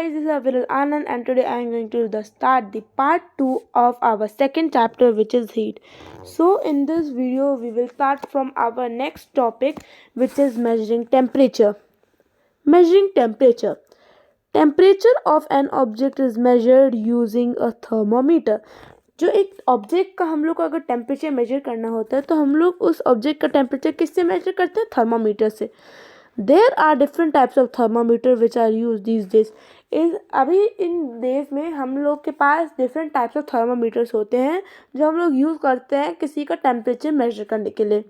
guys, this is Aviral Anand and today I am going to start the part 2 of our second chapter, which is heat. So in this video we will start from our next topic, which is measuring temperature. Measuring temperature. Temperature of an object is measured using a thermometer. जो एक object का हम लोग को अगर temperature measure करना होता है तो हम लोग उस ऑब्जेक्ट का टेम्परेचर किससे मेजर करते हैं? थर्मामीटर से. There are different types of thermometer which are used these days. अभी इन डेज में हम लोग के पास डिफरेंट टाइप्स ऑफ थर्मामीटर्स होते हैं जो हम लोग यूज़ करते हैं किसी का टेम्परेचर मेजर करने के लिए.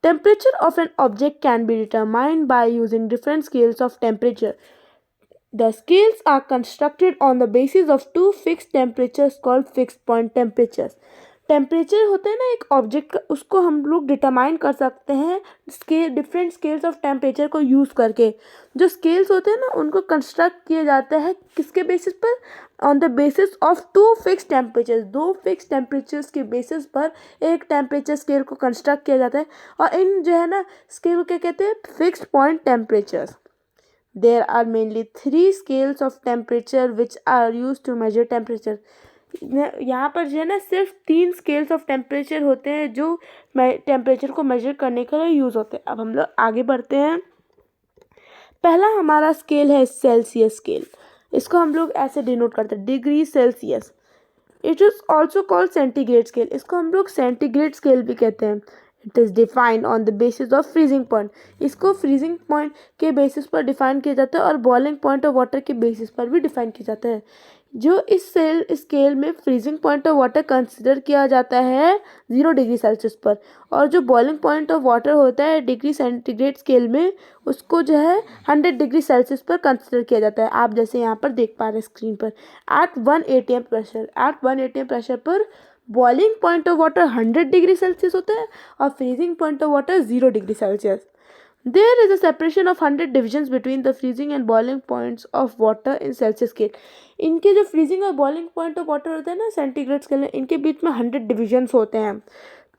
Temperature of an object can be determined by using different scales of temperature. The scales are constructed on the basis of two fixed temperatures called fixed point temperatures. Temperature होता है ना एक object का, उसको हम लोग डिटरमाइन कर सकते हैं डिफरेंट स्केल्स ऑफ टेम्परेचर को यूज़ करके. जो स्केल्स होते हैं ना उनको कंस्ट्रक्ट किया जाता है किसके बेसिस पर? On the basis of two fix temperatures. दो फिक्स टेम्परेचर्स के बेसिस पर एक टेम्परेचर स्केल को कंस्ट्रक्ट किया जाता है और इन जो है ना स्केल को क्या कहते हैं? Fixed point temperatures. There are mainly three scales of temperature which are used to measure temperature. यहाँ पर जो है ना सिर्फ 3 स्केल्स ऑफ टेम्परेचर होते हैं जो टेम्परेचर को मेजर करने के लिए यूज़ होते हैं. अब हम लोग आगे बढ़ते हैं. पहला हमारा स्केल है सेल्सियस स्केल. इसको हम लोग ऐसे डिनोट करते हैं, degree Celsius. It is also called centigrade scale. इसको हम लोग सेंटीग्रेड स्केल भी कहते हैं. It is defined on the basis of freezing point. इसको फ्रीजिंग पॉइंट के बेसिस पर डिफाइन किया जाता है और बॉइलिंग पॉइंट ऑफ वाटर के बेसिस पर भी डिफाइन किया जाता है. जो इस स्केल में freezing point of water consider किया जाता है 0 डिग्री सेल्सियस पर, और जो बॉइलिंग पॉइंट ऑफ वाटर होता है डिग्री सेंटीग्रेड स्केल में उसको जो है 100 डिग्री सेल्सियस पर कंसिडर किया जाता है. आप जैसे यहाँ पर देख पा रहे हैं स्क्रीन पर. एट 1 atm प्रेशर पर boiling point of water 100 degree Celsius होता है और freezing point of water 0 degree Celsius. There is a separation of 100 divisions between the freezing and boiling points of water in Celsius scale. इनके जो freezing और boiling point of water होते हैं ना centigrade scale में, इनके बीच में 100 डिविजन्स होते हैं.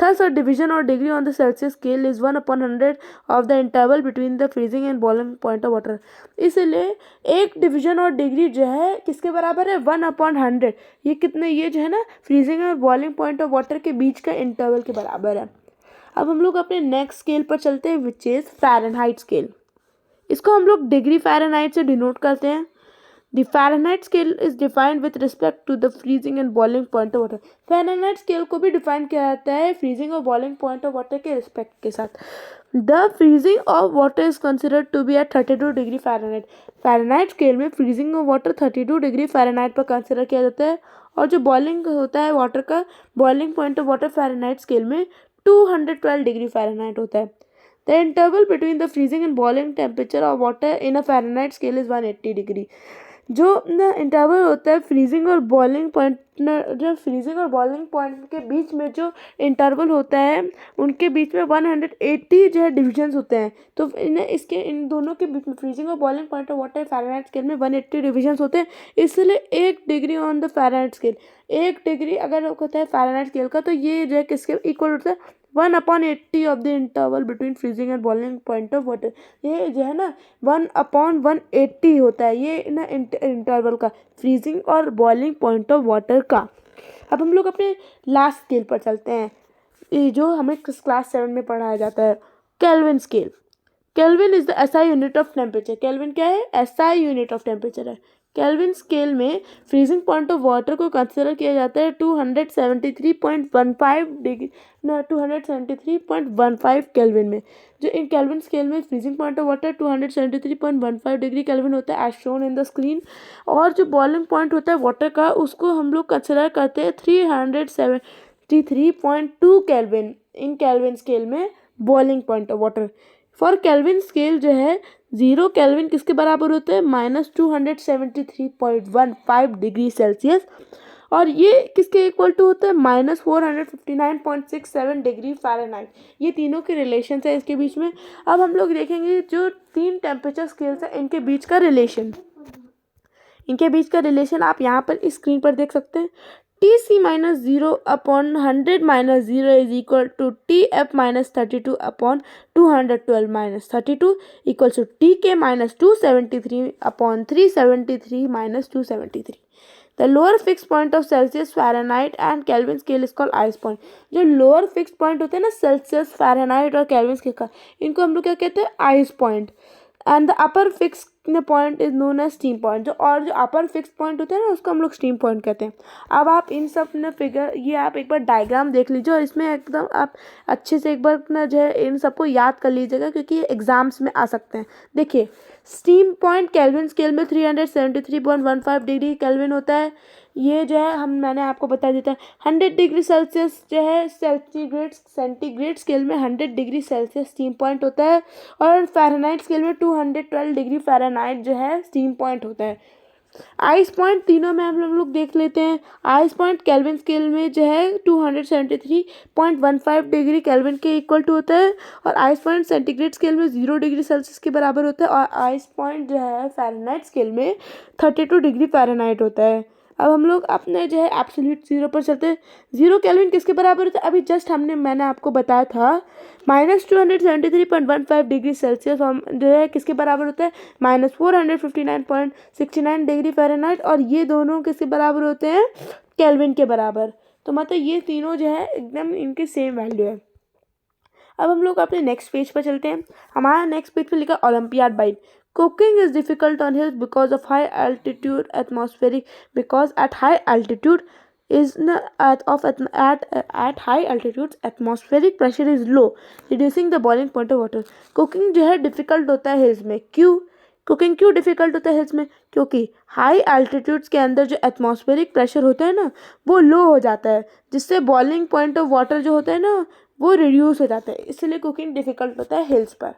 Thus, a division or degree on the Celsius scale is 1/100 of the interval between the freezing and boiling point of water. इसलिए एक डिवीजन और डिग्री जो है किसके बराबर है? 1/100. ये कितने? ये जो है ना फ्रीजिंग और बॉइलिंग पॉइंट ऑफ वाटर के बीच का इंटरवल के बराबर है. अब हम लोग अपने नेक्स्ट स्केल पर चलते हैं विच इज़ फ़ारेनहाइट स्केल. इसको हम लोग डिग्री फ़ारेनहाइट से डिनोट करते हैं. The Fahrenheit scale is defined with respect to the freezing and boiling point of water. Fahrenheit scale को भी डिफाइन किया जाता है फ्रीजिंग और बॉइलिंग पॉइंट ऑफ वाटर के रिस्पेक्ट के साथ. The freezing of water is considered to be at 32 degree Fahrenheit. Fahrenheit scale में freezing of water 32 degree Fahrenheit पर कंसिडर किया जाता है और जो बॉइलिंग होता है वाटर का boiling point of water Fahrenheit scale में 212 डिग्री फ़ारेनहाइट होता है. The interval between the freezing and boiling temperature of water in a Fahrenheit scale is 180 degree. जो ना इंटरवल होता है फ्रीजिंग और बॉइलिंग पॉइंट, जो फ्रीजिंग और बॉइलिंग पॉइंट के बीच में जो इंटरवल होता है उनके बीच में 180 जो है डिविजन्स होते हैं. तो इन दोनों के बीच में फ्रीजिंग और boiling point of water Fahrenheit scale में 180 डिविजन्स होते हैं. इसलिए 1 degree on the Fahrenheit scale, 1 degree अगर होता है फ़ारेनहाइट स्केल का तो ये जो है किसके इक्वल होता है? 1/80 of the interval between freezing and boiling point of water. ये जो है ना 1/180 होता है ये ना इंटरवल का फ्रीजिंग और बॉइलिंग पॉइंट ऑफ वाटर का. अब हम लोग अपने लास्ट स्केल पर चलते हैं, ये जो हमें क्लास 7 में पढ़ाया जाता है, kelvin scale. Kelvin is the SI unit of temperature. Kelvin क्या है? एसआई यूनिट ऑफ टेम्परेचर है. केल्विन स्केल में फ्रीजिंग पॉइंट ऑफ वाटर को कंसिडर किया जाता है 273.15 डिग्री 273.15 केल्विन में. जो इन केल्विन स्केल में freezing point of water 273.15 degree kelvin होता है as shown in the screen. और जो बॉइलिंग पॉइंट होता है वाटर का उसको हम लोग कंसिडर करते हैं 373.2 केल्विन इन केल्विन स्केल में boiling point of water. For kelvin scale जो है 0 केल्विन किसके बराबर होते हैं? -273.15 डिग्री सेल्सियस. और ये किसके इक्वल टू होता है? -459.67 डिग्री फ़ारेनहाइट. ये तीनों के रिलेशन है इसके बीच में. अब हम लोग देखेंगे जो 3 टेम्परेचर स्केल्स हैं इनके बीच का रिलेशन. आप यहाँ पर इस स्क्रीन पर देख सकते हैं. TC minus 0 upon 100 minus 0 is equal to TF minus 32 upon 212 minus 32 equals to TK minus 273 upon 373 minus 273. The lower fixed point of Celsius, Fahrenheit and Kelvin scale is called ice point. जो lower fix point होते हैं ना Celsius, Fahrenheit और kelvin scale का, इनको हम लोग क्या कहते हैं? Ice point. And the upper fix point is known as steam point. जो अपर फिक्स पॉइंट होते हैं ना उसको हम लोग स्टीम पॉइंट कहते हैं. अब आप इन सब ने फिगर, ये आप एक बार डायग्राम देख लीजिए और इसमें एकदम आप अच्छे से एक बार ना जो है इन सबको याद कर लीजिएगा क्योंकि ये एग्जाम्स में आ सकते हैं. देखिए, स्टीम पॉइंट केल्विन स्केल में 373.15 डिग्री केल्विन होता है. ये जो है मैंने आपको बता देता है 100 डिग्री सेल्सियस जो है सेंटीग्रेड स्केल में 100 डिग्री सेल्सियस स्टीम पॉइंट होता है. और फ़ारेनहाइट स्केल में 212 डिग्री फ़ारेनहाइट जो है स्टीम पॉइंट होता है. आइस पॉइंट तीनों में हम लोग देख लेते हैं. आइस पॉइंट केल्विन स्केल में जो है 273.15 डिग्री केल्विन के इक्वल टू होता है. और आइस पॉइंट सेंटीग्रेड स्केल में 0 डिग्री सेल्सियस के बराबर होता है. और आइस पॉइंट जो है फ़ारेनहाइट स्केल में 32 डिग्री फ़ारेनहाइट होता है. अब हम लोग अपने जो है एब्सोल्यूट ज़ीरो पर चलते हैं. 0 केल्विन किसके बराबर होता है? अभी जस्ट मैंने आपको बताया था -273.15 डिग्री सेल्सियस और जो है किसके बराबर होता है? -459.69 डिग्री फ़ारेनहाइट. और ये दोनों किसके बराबर होते हैं? केल्विन के बराबर. तो मतलब ये तीनों जो है एकदम इनकी सेम वैल्यू है. अब हम लोग अपने नेक्स्ट पेज पर चलते हैं. हमारा नेक्स्ट पेज पर लिखा ओलंपियाड बाइट. Cooking is difficult on hills because of high altitude atmospheric, because at high altitude is at high altitudes atmospheric pressure is low, reducing the boiling point of water. Cooking जो है difficult होता है hills में. क्यों cooking क्यों difficult होता है hills में? क्योंकि हाई अल्टीट्यूड्स के अंदर जो एटमॉस्फेरिक प्रेशर होता है ना वो लो हो जाता है, जिससे बॉइलिंग पॉइंट ऑफ वाटर जो होता है ना वो रिड्यूस हो जाता है. इसलिए कुकिंग डिफ़िकल्ट होता है हिल्स पर.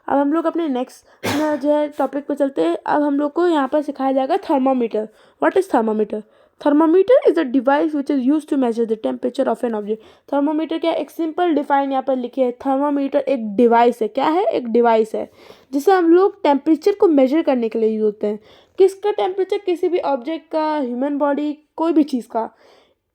अब हम लोग अपने नेक्स्ट जो है टॉपिक पर चलते हैं. अब हम लोग को यहाँ पर सिखाया जाएगा thermometer. What is thermometer? Thermometer is a device which is use to measure the temperature of an object. Thermometer क्या है? एक सिंपल डिफाइन यहाँ पर लिखी है. थर्मामीटर एक डिवाइस है. क्या है? एक डिवाइस है जिसे हम लोग टेम्परेचर को मेजर करने के लिए यूज होते हैं. किसका टेम्परेचर? किसी भी ऑब्जेक्ट का, ह्यूमन बॉडी, कोई भी चीज़ का.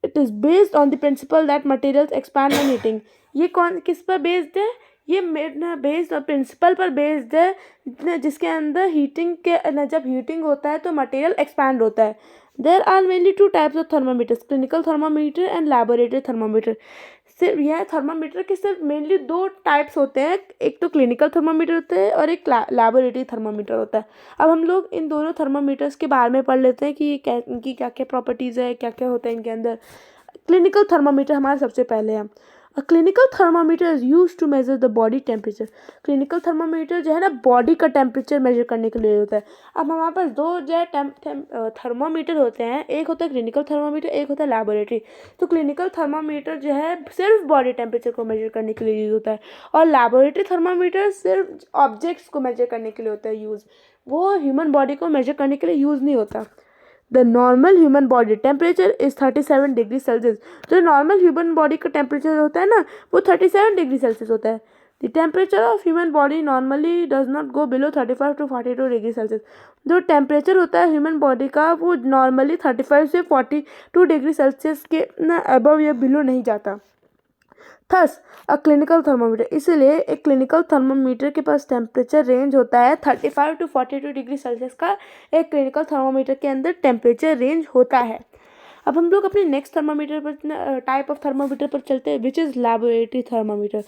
It is based on the principal that materials expand when heating. ये किस पर बेस्ड है? ये बेस्ड प्रिंसिपल पर बेस्ड है जिसके अंदर हीटिंग के जब हीटिंग होता है तो मटेरियल एक्सपैंड होता है. There are mainly 2 types of thermometers, clinical thermometer and laboratory thermometer. सिर्फ यह थर्मामीटर के सिर्फ मेनली 2 टाइप्स होते हैं. एक तो क्लिनिकल थर्मामीटर होता है और एक लैबोरेटरी थर्मामीटर होता है. अब हम लोग इन दोनों थर्मामीटर्स के बारे में पढ़ लेते हैं कि इनकी क्या क्या प्रॉपर्टीज़ है, क्या क्या होता है इनके अंदर. क्लिनिकल थर्मामीटर हमारे सबसे पहले है. A clinical thermometer is used to measure the body temperature. Clinical thermometer जो है ना बॉडी का टेम्परेचर मेजर करने के लिए होता है. अब हमारे पास 2 जो है थर्मामीटर होते हैं. एक होता है क्लिनिकल थर्मामीटर, एक होता है लैबोरेटरी. तो क्लिनिकल थर्मामीटर जो है सिर्फ बॉडी टेम्परेचर को मेजर करने के लिए यूज़ होता है. और लैबोरेटरी थर्मामीटर सिर्फ ऑब्जेक्ट्स को मेजर करने के लिए होता है यूज़. वो ह्यूमन बॉडी को मेजर करने के लिए यूज़ नहीं होता. The normal human body temperature is 37 degree Celsius. जो नॉर्मल ह्यूमन बॉडी का टेम्परेचर होता है ना वो 37 डिग्री सेल्सियस होता है. The temperature of human body normally does not go below 35 to 42 degree Celsius. जो टेम्परेचर होता है ह्यूमन बॉडी का वो नॉर्मली 35 से 42 डिग्री सेल्सियस के ना अबव या बिलो नहीं जाता. थस अ क्लिनिकल थर्मामीटर, इसलिए एक क्लिनिकल थर्मामीटर के पास टेम्परेचर रेंज होता है 35 to 42 डिग्री सेल्सियस का. एक क्लिनिकल थर्मामीटर के अंदर टेम्परेचर रेंज होता है. अब हम लोग अपने नेक्स्ट थर्मामीटर पर टाइप ऑफ थर्मामीटर पर चलते हैं which is laboratory thermometer.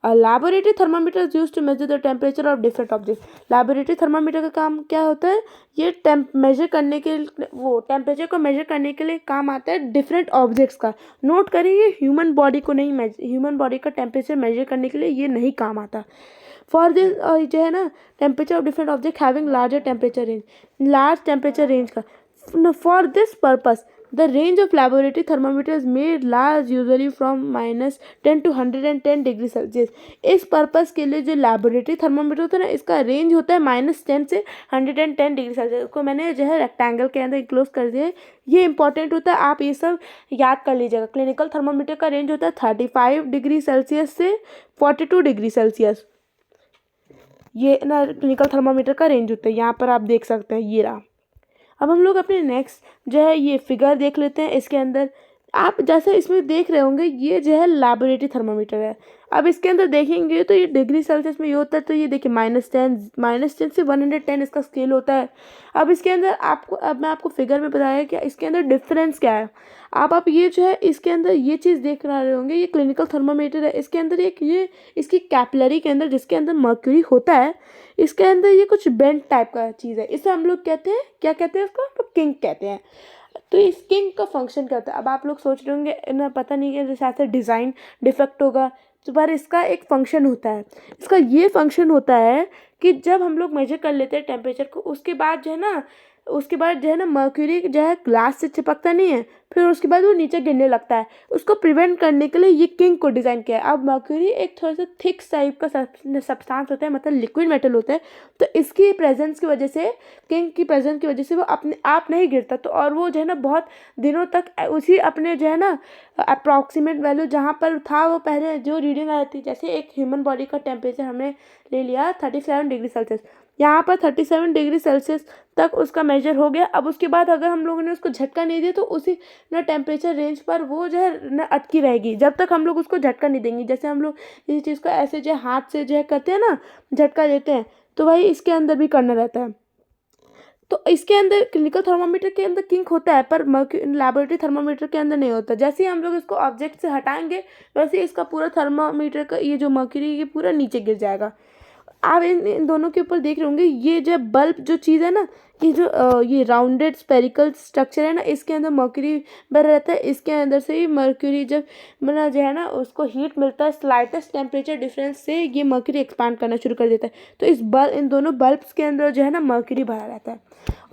Laboratory thermometer is use to measure the temperature of different object. Laboratory thermometer का काम क्या होता है? ये मेजर करने के वो टेम्परेचर को मेजर करने के लिए काम आता है डिफरेंट ऑब्जेक्ट्स का. नोट करिए ह्यूमन बॉडी को नहीं, ह्यूमन बॉडी का टेम्परेचर मेजर करने के लिए ये नहीं काम आता. फॉर दिस जो है ना temperature of different object having larger temperature range, large temperature range का. For this purpose the range of laboratory thermometer is made large usually from -10 to 110 degree Celsius. इस पर्पस के लिए जो लैबोरेटरी थर्मामीटर होता है ना इसका रेंज होता है -10 से 110 डिग्री सेल्सियस. को मैंने जो है रेक्टेंगल के अंदर इंक्लोज कर दिया. ये इंपॉर्टेंट होता है, आप ये सब याद कर लीजिएगा. क्लिनिकल थर्मामीटर का रेंज होता है 35 डिग्री सेल्सियस से 42 डिग्री सेल्सियस. ये ना क्लिनिकल थर्मामीटर का रेंज होता है. यहाँ पर आप देख सकते हैं ये रहा. अब हम लोग अपने नेक्स्ट जो है ये फिगर देख लेते हैं। इसके अंदर आप जैसे इसमें देख रहे होंगे ये जो है लैबोरेटरी थर्मामीटर है। अब इसके अंदर देखेंगे तो ये डिग्री सेल्सियस में ये होता है, तो ये देखिए -10 से 110 इसका स्केल होता है। अब इसके अंदर आपको, अब मैं आपको फिगर में बताया कि इसके अंदर डिफरेंस क्या है। आप ये जो है इसके अंदर ये चीज़ देख रहे होंगे, ये क्लिनिकल थर्मामीटर है। इसके अंदर एक ये इसकी कैपिलरी के अंदर जिसके अंदर मर्क्यूरी होता है, इसके अंदर ये कुछ बेंट टाइप का चीज़ है। इसे हम लोग कहते हैं, क्या कहते हैं इसको, किंक कहते हैं। तो इस किंक का फंक्शन क्या होता है। अब आप लोग सोच रहे होंगे ना, पता नहीं है जैसे ऐसे डिज़ाइन डिफेक्ट होगा, तो पर इसका एक फंक्शन होता है। इसका ये फंक्शन होता है कि जब हम लोग मेजर कर लेते हैं टेम्परेचर को, उसके बाद जो है ना मर्क्यूरी जो है ग्लास से चिपकता नहीं है, फिर उसके बाद वो नीचे गिरने लगता है। उसको प्रिवेंट करने के लिए ये किंक को डिज़ाइन किया है। अब मर्क्यूरी एक थोड़ा सा थिक टाइप का सब्सटेंस होता है, मतलब लिक्विड मेटल होता है। तो इसकी प्रेजेंस की वजह से, किंक की प्रेजेंस की वजह से वो अपने आप नहीं गिरता, तो और वो जो है ना बहुत दिनों तक उसी अपने जो है ना अप्रॉक्सीमेट वैल्यू जहाँ पर था वो पहले जो रीडिंग आई थी, जैसे एक ह्यूमन बॉडी का टेम्परेचर हमने ले लिया 37 डिग्री सेल्सियस, यहाँ पर 37 डिग्री सेल्सियस तक उसका मेजर हो गया। अब उसके बाद अगर हम लोगों ने उसको झटका नहीं दिया तो उसी ना टेम्परेचर रेंज पर वो जो है ना अटकी रहेगी, जब तक हम लोग उसको झटका नहीं देंगे। जैसे हम लोग इस चीज़ को ऐसे जो हाथ से जो है करते हैं ना, झटका देते हैं, तो भाई इसके अंदर भी करना रहता है। तो इसके अंदर क्लिनिकल थर्मामीटर के अंदर किंक होता है, पर लैबोरेटरी थर्मामीटर के अंदर नहीं होता। जैसे ही हम लोग इसको ऑब्जेक्ट से हटाएंगे, वैसे ही इसका पूरा थर्मामीटर का ये जो मर्क्यूरी ये पूरा नीचे गिर जाएगा। आप इन दोनों के ऊपर देख रहे होंगे, ये जो बल्ब जो चीज़ है ना, ये जो ये राउंडेड स्पेरिकल स्ट्रक्चर है ना, इसके अंदर मर्क्यूरी भर रहता है। इसके अंदर से ही मर्क्यूरी जब मतलब जो है ना उसको हीट मिलता है, स्लाइटेस्ट टेम्परेचर डिफरेंस से ये मर्क्यूरी एक्सपांड करना शुरू कर देता है। तो इन दोनों बल्ब्स के अंदर जो है ना मर्क्यूरी भरा रहता है।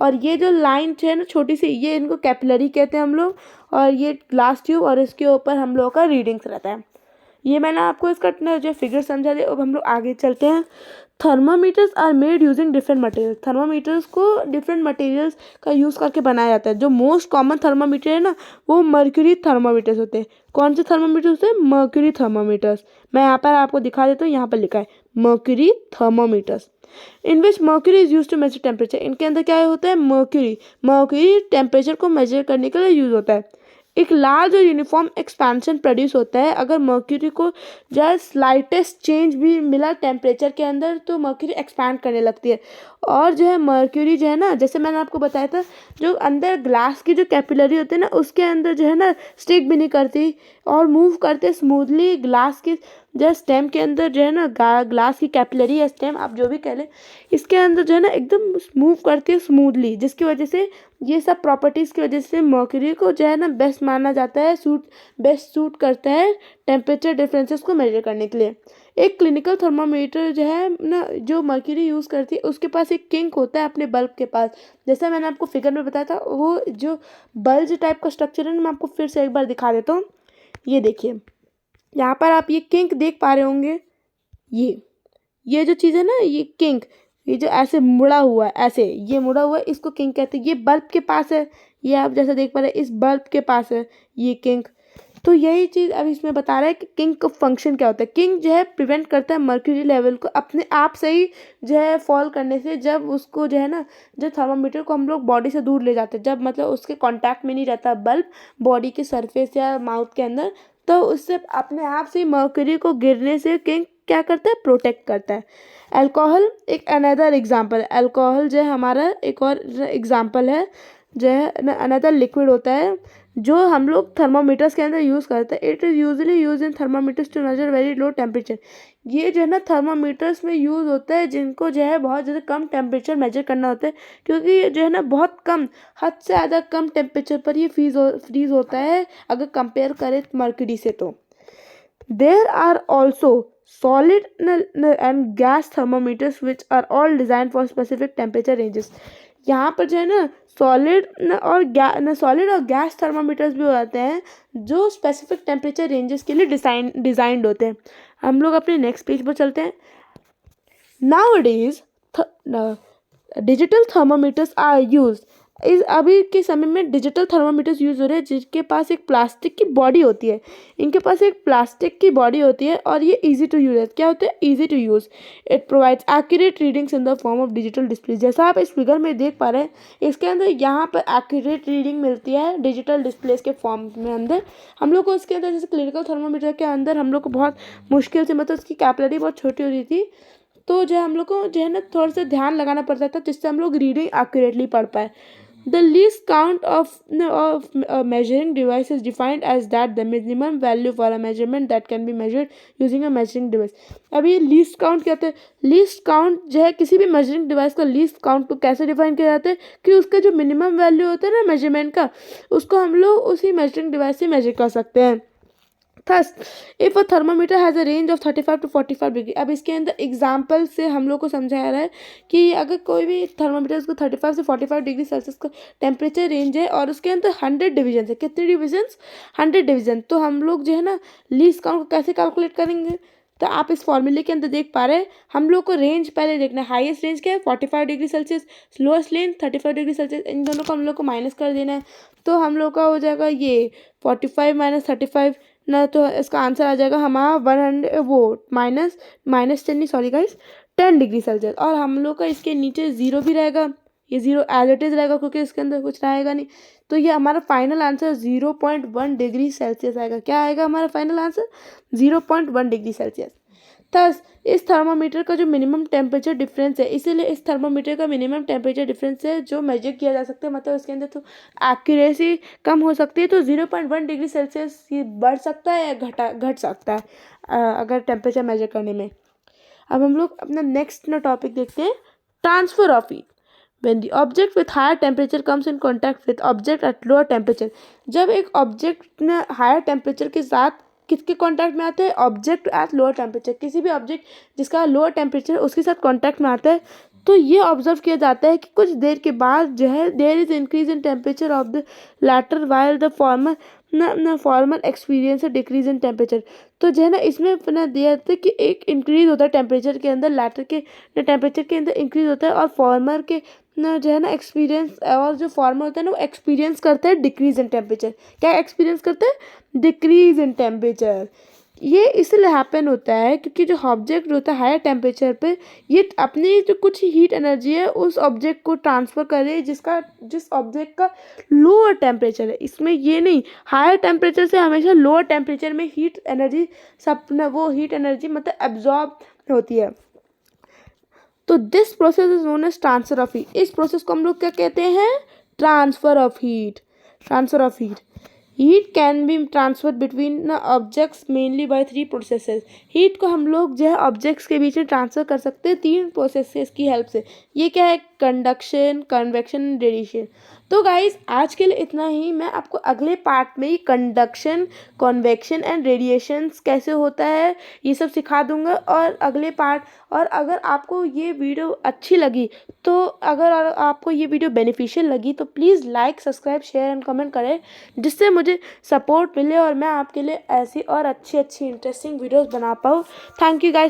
और ये जो लाइन जो है ना छोटी सी, ये इनको कैपिलरी कहते हैं हम लोग, और ये ग्लास ट्यूब, और इसके ऊपर हम लोगों का रीडिंग्स रहता है। ये मैंने आपको इसका जो फिगर समझा दिया। अब हम लोग आगे चलते हैं। Thermometers are made using different material. Thermometers को डिफरेंट मटेरियल्स का यूज़ करके बनाया जाता है। जो मोस्ट कॉमन थर्मामीटर है ना, वो मर्क्यूरी थर्मामीटर्स होते हैं। कौन से थर्मामीटर्स होते हैं? Mercury thermometers. मैं यहाँ पर आपको दिखा देता हूँ, यहाँ पर लिखा है mercury thermometers, in which mercury is use to measure temperature. इनके अंदर क्या होता है? मर्क्यूरी टेम्परेचर को मेजर करने के लिए यूज होता है। एक लार्ज और यूनिफॉर्म एक्सपेंशन प्रोड्यूस होता है। अगर मर्क्यूरी को जस्ट स्लाइटेस्ट चेंज भी मिला टेम्परेचर के अंदर, तो मर्क्यूरी एक्सपैंड करने लगती है। और जो है मर्क्यूरी जो है ना, जैसे मैंने आपको बताया था, जो अंदर ग्लास की जो कैपिलरी होती है ना, उसके अंदर जो है ना स्टिक भी नहीं करती और मूव करते स्मूथली। ग्लास की जो स्टेम के अंदर जो है ना, ग्लास की कैपिलरी या स्टेम आप जो भी कह लें, इसके अंदर जो है ना एकदम मूव करती है स्मूथली, जिसकी वजह से ये सब प्रॉपर्टीज़ की वजह से मर्क्यूरी को जो है ना बेस्ट माना जाता है, बेस्ट सूट करता है टेम्परेचर डिफरेंसेस को मेजर करने के लिए। एक क्लिनिकल थर्मामीटर जो है ना, जो मर्क्यूरी यूज़ करती है, उसके पास एक किंक होता है अपने बल्ब के पास। जैसा मैंने आपको फिगर में बताया था, वो जो बल्ब टाइप का स्ट्रक्चर है ना, मैं आपको फिर से एक बार दिखा देता हूँ। ये देखिए, यहाँ पर आप ये किंक देख पा रहे होंगे। ये जो चीज़ है ना, ये किंक, ये जो ऐसे मुड़ा हुआ है, ऐसे ये मुड़ा हुआ है, इसको किंक कहते हैं। ये बल्ब के पास है, ये आप जैसे देख पा रहे हैं, इस बल्ब के पास है ये किंक। तो यही चीज़ अब इसमें बता रहा है कि किंक का फंक्शन क्या होता है। किंक जो है प्रिवेंट करता है मर्क्यूरी लेवल को अपने आप से ही जो है फॉल करने से, जब उसको जो है ना, जब थर्मामीटर को हम लोग बॉडी से दूर ले जाते हैं, जब मतलब उसके कांटेक्ट में नहीं रहता बल्ब बॉडी के सरफेस या माउथ के अंदर, तो उससे अपने आप से मर्क्यूरी को गिरने से किंक क्या करता है? प्रोटेक्ट करता है। अल्कोहल एक अनदर एग्जांपल है। अल्कोहल जो है हमारा एक और एग्जांपल है, जो है अनदर लिक्विड होता है जो हम लोग थर्मामीटर्स के अंदर यूज़ करते हैं। It is usually use in thermometers to measure very low temperature. ये जो है ना थर्मामीटर्स में यूज़ होता है जिनको जो है बहुत ज़्यादा कम टेम्परेचर मेजर करना होता है, क्योंकि ये जो है ना बहुत कम, हद से ज़्यादा कम टेम्परेचर पर ये फ्रीज होता है अगर कंपेयर करें मर्क्यूरी से। तो there are also solid and gas thermometers which are all designed for specific temperature ranges। यहाँ पर जो है ना सॉलिड और गैस थर्मामीटर्स भी होते हैं जो स्पेसिफिक टेम्परेचर रेंजेस के लिए डिज़ाइंड होते हैं। हम लोग अपने नेक्स्ट पेज पर चलते हैं। Nowadays digital thermometers are used इस अभी के समय में डिजिटल थर्मामीटर्स यूज़ हो रहे हैं जिनके पास एक प्लास्टिक की बॉडी होती है। इनके पास एक प्लास्टिक की बॉडी होती है और ये इजी टू यूज़ है। क्या होता है? Easy to use. It provides accurate readings in the form of digital display. जैसा आप इस फिगर में देख पा रहे हैं, इसके अंदर यहाँ पर एक्यूरेट रीडिंग मिलती है डिजिटल डिस्प्लेस के फॉर्म में अंदर। हम लोग को इसके अंदर जैसे क्लिनिकल थर्मामीटर के अंदर हम लोग को बहुत मुश्किल से, मतलब उसकी कैपिलरी बहुत छोटी होती थी, तो जो है हम लोग को जो है ना थोड़ा सा ध्यान लगाना पड़ता था जिससे हम लोग रीडिंग एक्यूरेटली पढ़ पाए। The least count of a measuring device is defined as that the minimum value for a measurement that can be measured using a measuring device. अब ये लीस्ट काउंट क्या होता है? लीस्ट काउंट जो है किसी भी मेजरिंग डिवाइस का लीस्ट काउंट को कैसे डिफाइन किया जाता है कि उसका जो मिनिमम वैल्यू होता है ना मेजरमेंट का, उसको हम लोग उसी मेजरिंग डिवाइस से मेजर कर सकते हैं। Thus, if a thermometer has a range of 35 to 45 degree, अब इसके अंदर एग्जाम्पल से हम लोग को समझाया रहा है कि अगर कोई भी थर्मामीटर को 35 से 45 डिग्री सेल्सियस का टेम्परेचर रेंज है और उसके अंदर 100 डिवीजन है। कितने डिवीजन्स? 100 डिवीजन। तो हम लोग जो है ना लीस्ट काउंट को कैसे कैलकुलेट करेंगे? तो आप इस फॉर्मूले के अंदर देख पा रहे हैं, हम लोग को रेंज पहले देखना है। हाईएस्ट रेंज क्या है? 45 degree Celsius. Lowest range 35 degree Celsius. इन दोनों को हम लोग को माइनस कर देना है। तो हम लोग का हो जाएगा ये 45 माइनस 35 ना, तो इसका आंसर आ जाएगा हमारा 100 वो माइनस 10 नहीं, सॉरी गाइस, 10 डिग्री सेल्सियस। और हम लोग का इसके नीचे ज़ीरो भी रहेगा, ये ज़ीरो एज इट इज़ रहेगा क्योंकि इसके अंदर कुछ रहेगा नहीं। तो ये हमारा फाइनल आंसर 0.1 डिग्री सेल्सियस आएगा। क्या आएगा हमारा final answer? 0.1 degree Celsius. Thus इस थर्मामीटर का जो मिनिमम टेम्परेचर डिफरेंस है, इसीलिए इस थर्मामीटर का मिनिमम टेम्परेचर डिफरेंस है जो मेजर किया जा सकता है, मतलब इसके अंदर तो एक्यूरेसी कम हो सकती है। तो 0.1 डिग्री सेल्सियस ये बढ़ सकता है या घट सकता है अगर टेम्परेचर मेजर करने में। अब हम लोग अपना नेक्स्ट ना टॉपिक देखते हैं, transfer of heat. When the object with higher temperature comes in contact with object at lower temperature, जब एक ऑब्जेक्ट ने हायर टेम्परेचर के साथ किसके कांटेक्ट में आता है? Object at lower temperature. किसी भी ऑब्जेक्ट जिसका लोअर टेम्परेचर उसके साथ कांटेक्ट में आता है, तो ये ऑब्जर्व किया जाता है कि कुछ देर के बाद जो है there is increase in temperature of the latter while the former formal experience decrease in temperature. तो जो है ना इसमें ना दिया जाता है कि एक इंक्रीज होता है टेम्परेचर के अंदर, लैटर के टेम्परेचर के अंदर इंक्रीज होता है और फॉर्मर के ना जो है ना एक्सपीरियंस, और जो फॉर्मर होता है ना वो एक्सपीरियंस करता है डिक्रीज इन टेम्परेचर। क्या एक्सपीरियंस करता है? Decrease in temperature. ये इसलिए हैपन होता है क्योंकि जो ऑब्जेक्ट होता है हायर टेम्परेचर पे, ये अपनी जो कुछ हीट एनर्जी है उस ऑब्जेक्ट को ट्रांसफ़र कर रही है जिस ऑब्जेक्ट का लोअर टेम्परेचर है। इसमें ये नहीं, हायर टेम्परेचर से हमेशा लोअर टेम्परेचर में हीट एनर्जी सब ना वो हीट एनर्जी मतलब एब्जॉर्ब होती है। तो this process is known as transfer of heat. इस प्रोसेस को हम लोग क्या कहते हैं? Transfer of heat. Transfer of heat. Heat can be transfer between objects mainly by 3 processes. Heat को हम लोग जो है ऑब्जेक्ट्स के बीच में ट्रांसफर कर सकते हैं 3 प्रोसेसेस की हेल्प से। ये क्या है? Conduction, convection, radiation. तो गाइस आज के लिए इतना ही। मैं आपको अगले पार्ट में ही कंडक्शन, कन्वेक्शन एंड रेडिएशंस कैसे होता है ये सब सिखा दूंगा। और अगले पार्ट, और अगर आपको ये वीडियो अच्छी लगी, तो अगर आपको ये वीडियो बेनिफिशियल लगी तो please like, subscribe, share and comment करें जिससे मुझे सपोर्ट मिले और मैं आपके लिए ऐसी और अच्छी इंटरेस्टिंग वीडियोस बना पाऊँ। Thank you guys.